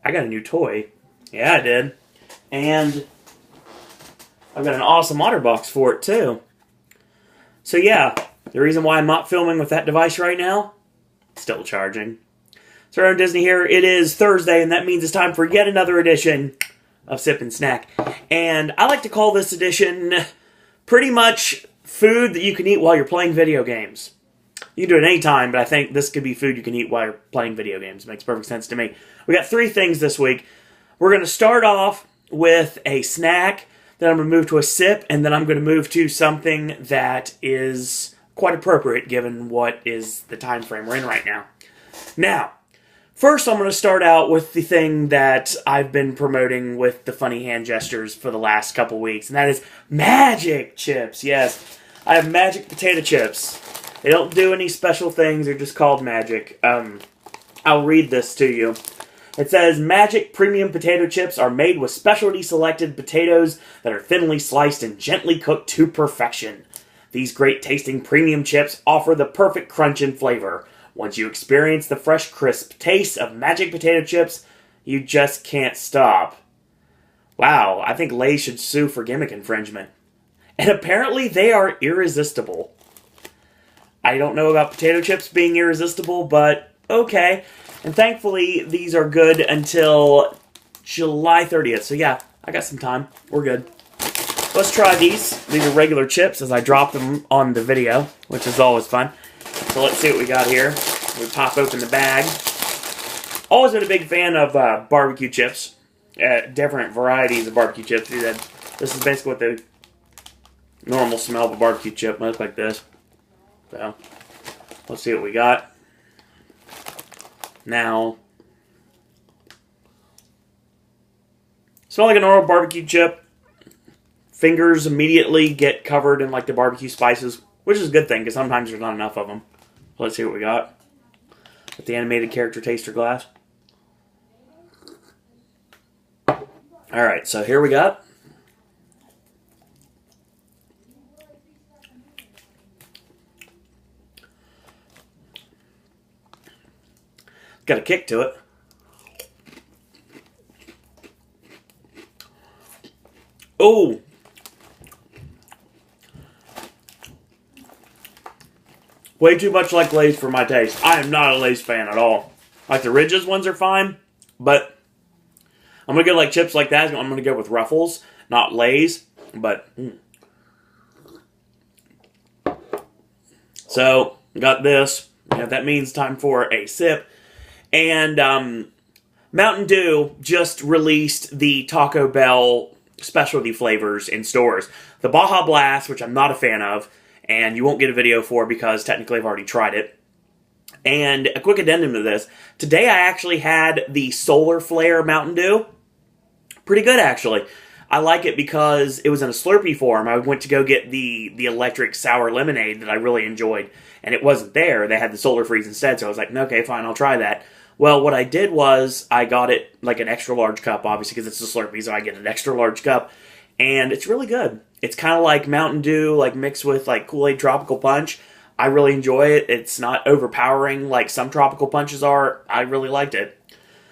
I got a new toy. Yeah, I did. And I've got an awesome otter box for it, too. So yeah, the reason why I'm not filming with that device right now, still charging. So around Disney here, it is Thursday, and that means it's time for yet another edition of Sip and Snack. And I like to call this edition pretty much food that you can eat while you're playing video games. You can do it any time, but I think this could be food you can eat while you're playing video games. It makes perfect sense to me. We got 3 things this week. We're going to start off with a snack, then I'm going to move to a sip, and then I'm going to move to something that is quite appropriate given what is the time frame we're in right now. Now, first I'm going to start out with the thing that I've been promoting with the funny hand gestures for the last couple weeks, and that is magic chips. Yes, I have magic potato chips. They don't do any special things, they're just called magic. I'll read this to you. It says, Magic Premium Potato Chips are made with specialty selected potatoes that are thinly sliced and gently cooked to perfection. These great tasting premium chips offer the perfect crunch and flavor. Once you experience the fresh, crisp taste of Magic Potato Chips, you just can't stop. Wow, I think Lay's should sue for gimmick infringement. And apparently they are irresistible. I don't know about potato chips being irresistible, but okay. And thankfully, these are good until July 30th. So yeah, I got some time. We're good. Let's try these. These are regular chips as I drop them on the video, which is always fun. So let's see what we got here. We pop open the bag. Always been a big fan of barbecue chips. Different varieties of barbecue chips. This is basically what the normal smell of a barbecue chip might look like this. So, let's see what we got. Now, smell like a normal barbecue chip. Fingers immediately get covered in like the barbecue spices, which is a good thing because sometimes there's not enough of them. So let's see what we got. With the animated character taster glass. Alright, so here we got. Got a kick to it. Oh! Way too much like Lay's for my taste. I am not a Lay's fan at all. Like the Ridges ones are fine, but I'm going to go like chips like that. I'm going to go with Ruffles, not Lay's, but... So, got this. Yeah, that means time for a sip. And Mountain Dew just released the Taco Bell specialty flavors in stores. The Baja Blast, which I'm not a fan of, and you won't get a video for because technically I've already tried it. And a quick addendum to this. Today I actually had the Solar Flare Mountain Dew. Pretty good, actually. I like it because it was in a Slurpee form. I went to go get the electric sour lemonade that I really enjoyed, and it wasn't there. They had the Solar Freeze instead, so I was like, okay, fine, I'll try that. Well, what I did was I got it like an extra large cup, obviously, because it's a Slurpee, so I get an extra large cup, and it's really good. It's kind of like Mountain Dew, like mixed with like Kool-Aid Tropical Punch. I really enjoy it. It's not overpowering like some tropical punches are. I really liked it.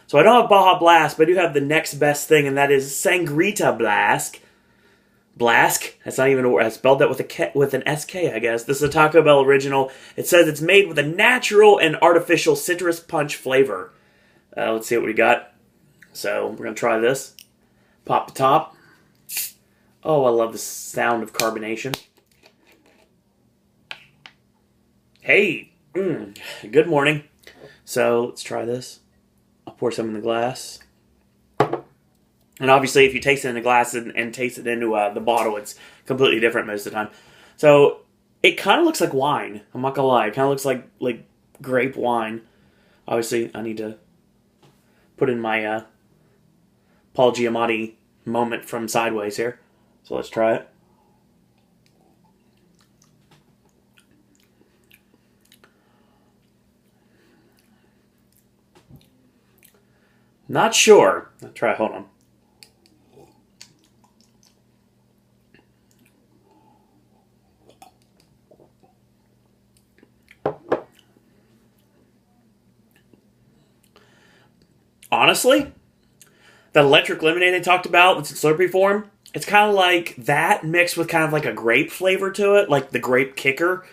So I don't have Baja Blast, but I do have the next best thing, and that is Sangrita Blast. Blask? That's not even a word. I spelled that with an SK, I guess. This is a Taco Bell original. It says it's made with a natural and artificial citrus punch flavor. Let's see what we got. So we're going to try this. Pop the top. Oh, I love the sound of carbonation. Hey, good morning. So let's try this. I'll pour some in the glass. And obviously, if you taste it in the glass and taste it into the bottle, it's completely different most of the time. So, it kind of looks like wine. I'm not going to lie. It kind of looks like grape wine. Obviously, I need to put in my Paul Giamatti moment from Sideways here. So, let's try it. Not sure. I'll try, hold on. Honestly, That electric lemonade I talked about, that's in Slurpee form, it's kind of like that mixed with kind of like a grape flavor to it, like the grape kicker.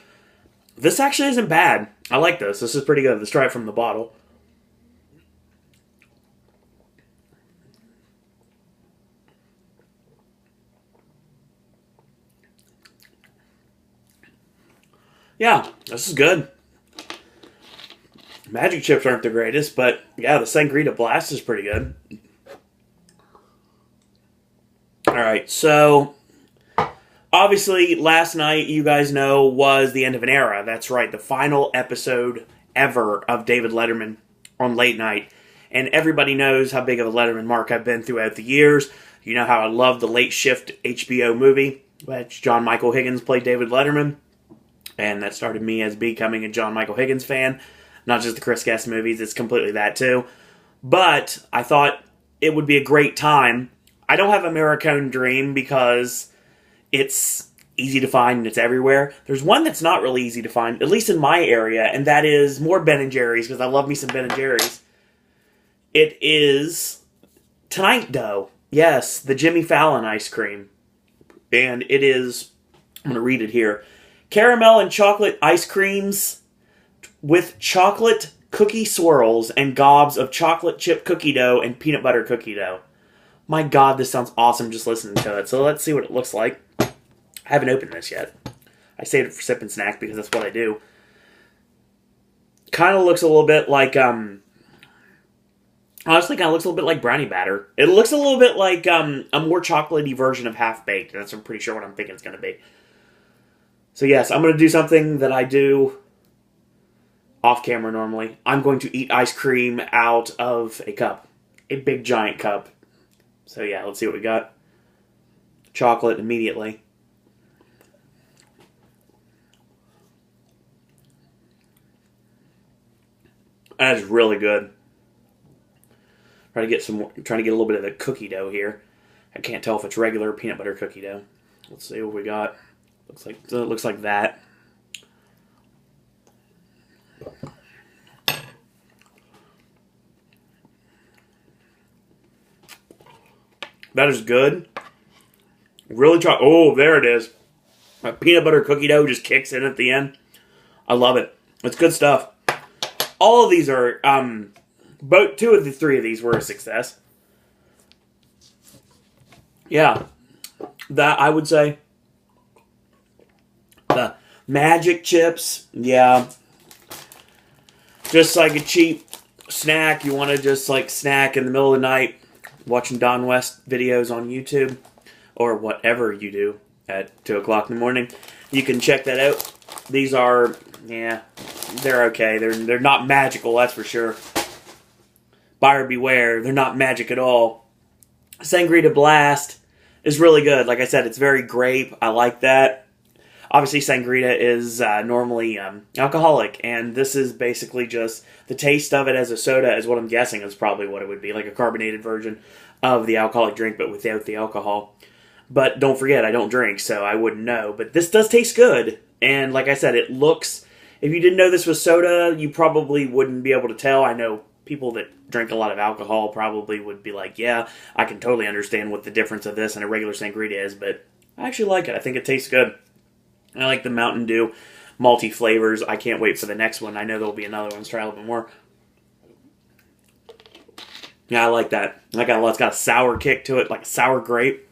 This actually isn't bad. I like this. This is pretty good. Let's try it from the bottle. Yeah, this is good. Magic chips aren't the greatest, but yeah, the Sangrita Blast is pretty good. Alright, so obviously last night, you guys know, was the end of an era. That's right, the final episode ever of David Letterman on late night. And everybody knows how big of a Letterman mark I've been throughout the years. You know how I love the Late Shift HBO movie, which John Michael Higgins played David Letterman. And that started me as becoming a John Michael Higgins fan. Not just the Chris Guest movies, it's completely that too. But I thought it would be a great time. I don't have American Dream because it's easy to find and it's everywhere. There's one that's not really easy to find, at least in my area, and that is more Ben & Jerry's, because I love me some Ben & Jerry's. It is Tonight Dough. Yes, the Jimmy Fallon ice cream. And it is, I'm going to read it here. Caramel and chocolate ice creams with chocolate cookie swirls and gobs of chocolate chip cookie dough and peanut butter cookie dough. My God, this sounds awesome just listening to it. So let's see what it looks like. I haven't opened this yet. I saved it for sip and snack because that's what I do. Kind of looks a little bit like, honestly, kind of looks a little bit like brownie batter. It looks a little bit like a more chocolatey version of Half-Baked. That's, I'm pretty sure, what I'm thinking it's going to be. So yes, I'm going to do something that I do off camera normally. I'm going to eat ice cream out of a cup. A big giant cup. So yeah, let's see what we got. Chocolate immediately. That is really good. Trying to get a little bit of the cookie dough here. I can't tell if it's regular peanut butter cookie dough. Let's see what we got. Looks like that. That is good. Really try. Oh, there it is. My peanut butter cookie dough just kicks in at the end. I love it. It's good stuff. All of these are, two of the three of these were a success. Yeah. That, I would say. The magic chips, yeah. Just like a cheap snack. You want to just like snack in the middle of the night. Watching Don West videos on YouTube. Or whatever you do at 2 o'clock in the morning. You can check that out. These are, yeah, they're okay. They're not magical, that's for sure. Buyer beware. They're not magic at all. Sangrita Blast is really good. Like I said, it's very grape. I like that. Obviously, Sangrita is normally alcoholic, and this is basically just the taste of it as a soda is what I'm guessing is probably what it would be, like a carbonated version of the alcoholic drink, but without the alcohol. But don't forget, I don't drink, so I wouldn't know. But this does taste good, and like I said, it looks... If you didn't know this was soda, you probably wouldn't be able to tell. I know people that drink a lot of alcohol probably would be like, yeah, I can totally understand what the difference of this and a regular Sangrita is, but I actually like it. I think it tastes good. I like the Mountain Dew malty flavors. I can't wait for the next one. I know there'll be another one. Let's try a little bit more. Yeah, I like that. It's got a sour kick to it, like sour grape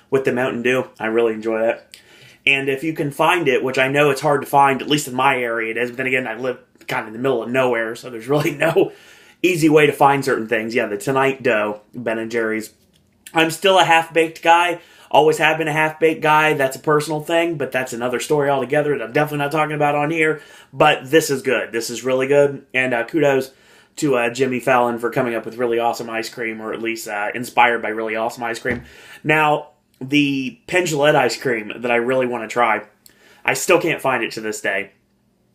with the Mountain Dew. I really enjoy that. And if you can find it, which I know it's hard to find, at least in my area it is, but then again, I live kind of in the middle of nowhere, so there's really no easy way to find certain things. Yeah, the Tonight Dough, Ben & Jerry's. I'm still a half-baked guy. Always have been a half-baked guy. That's a personal thing, but that's another story altogether that I'm definitely not talking about on here. But this is good. This is really good. And kudos to Jimmy Fallon for coming up with really awesome ice cream, or at least inspired by really awesome ice cream. Now, the Pendulette ice cream that I really want to try, I still can't find it to this day.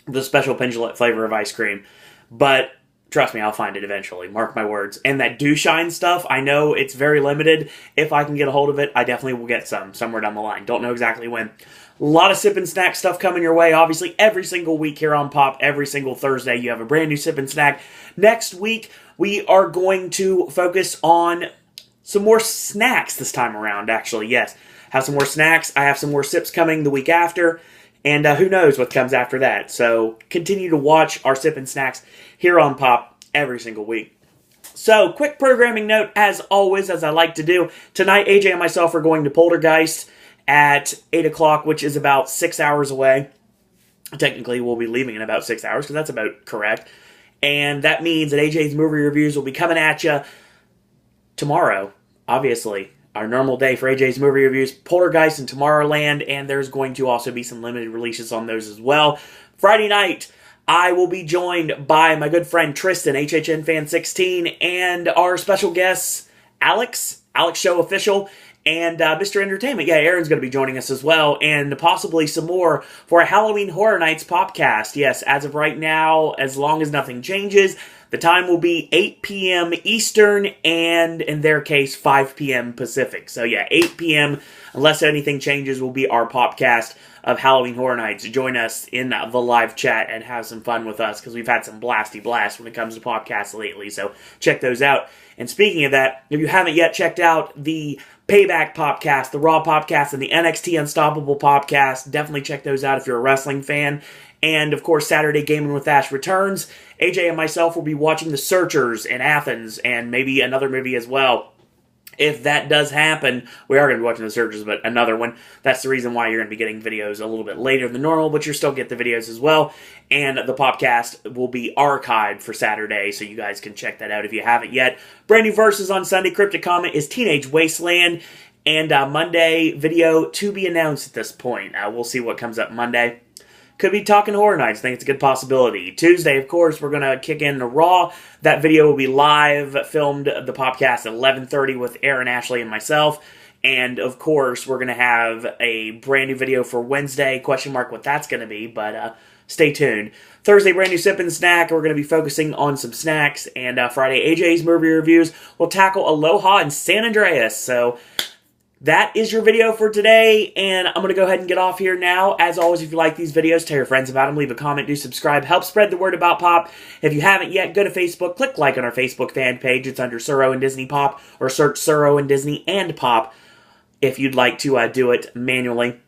The special Pendulette flavor of ice cream. But trust me, I'll find it eventually. Mark my words. And that Dew Shine stuff, I know it's very limited. If I can get a hold of it, I definitely will get some somewhere down the line. Don't know exactly when. A lot of sip and snack stuff coming your way. Obviously, every single week here on Pop, every single Thursday, you have a brand new sip and snack. Next week, we are going to focus on some more snacks this time around, actually, yes. Have some more snacks. I have some more sips coming the week after. And who knows what comes after that. So continue to watch our Sip and Snacks here on Pop every single week. So, quick programming note, as always, as I like to do. Tonight, AJ and myself are going to Poltergeist at 8 o'clock, which is about 6 hours away. Technically, we'll be leaving in about 6 hours, because that's about correct. And that means that AJ's movie reviews will be coming at you tomorrow, obviously. Our normal day for AJ's movie reviews, Poltergeist and Tomorrowland, and there's going to also be some limited releases on those as well. Friday night, I will be joined by my good friend Tristan, HHN Fan 16, and our special guests, Alex Show Official, and Mr. Entertainment. Yeah, Aaron's going to be joining us as well, and possibly some more for a Halloween Horror Nights podcast. Yes, as of right now, as long as nothing changes, the time will be 8 p.m. Eastern, and in their case, 5 p.m. Pacific. So yeah, 8 p.m., unless anything changes, will be our podcast of Halloween Horror Nights. Join us in the live chat and have some fun with us, because we've had some blasty blasts when it comes to podcasts lately, so check those out. And speaking of that, if you haven't yet checked out the Payback Podcast, the Raw Podcast, and the NXT Unstoppable Podcast, definitely check those out if you're a wrestling fan. And, of course, Saturday Gaming with Ash returns. AJ and myself will be watching The Searchers in Athens, and maybe another movie as well. If that does happen, we are going to be watching The Searchers, but another one. That's the reason why you're going to be getting videos a little bit later than normal, but you'll still get the videos as well. And the podcast will be archived for Saturday, so you guys can check that out if you haven't yet. Brand new verses on Sunday. Cryptic Comment is Teenage Wasteland. And Monday video to be announced at this point. We'll see what comes up Monday. Could be talking Horror Nights. I think it's a good possibility. Tuesday, of course, we're going to kick in the Raw. That video will be live, filmed the podcast at 11:30 with Aaron, Ashley, and myself. And, of course, we're going to have a brand new video for Wednesday. Question mark what that's going to be, but stay tuned. Thursday, brand new Sip and Snack. We're going to be focusing on some snacks. And Friday, AJ's movie reviews. We'll tackle Aloha and San Andreas. So that is your video for today, and I'm going to go ahead and get off here now. As always, if you like these videos, tell your friends about them, leave a comment, do subscribe, help spread the word about Pop. If you haven't yet, go to Facebook, click like on our Facebook fan page. It's under Suro and Disney Pop, or search Suro and Disney and Pop if you'd like to do it manually.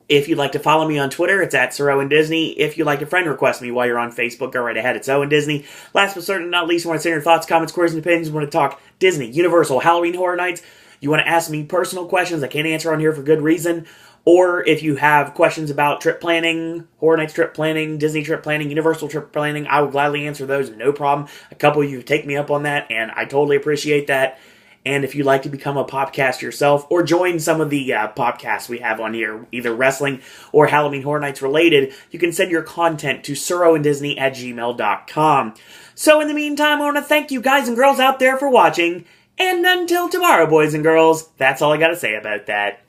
If you'd like to follow me on Twitter, it's at Suro and Disney. If you'd like to friend request me while you're on Facebook, go right ahead. It's Owen Disney. Last but certainly not least, you want to send your thoughts, comments, queries, and opinions. You want to talk Disney, Universal, Halloween Horror Nights. You want to ask me personal questions I can't answer on here for good reason. Or if you have questions about trip planning, Horror Nights trip planning, Disney trip planning, Universal trip planning, I will gladly answer those, no problem. A couple of you take me up on that, and I totally appreciate that. And if you'd like to become a podcaster yourself, or join some of the podcasts we have on here, either wrestling or Halloween Horror Nights related, you can send your content to suroanddisney@gmail.com. So in the meantime, I want to thank you guys and girls out there for watching. And until tomorrow, boys and girls, that's all I got to say about that.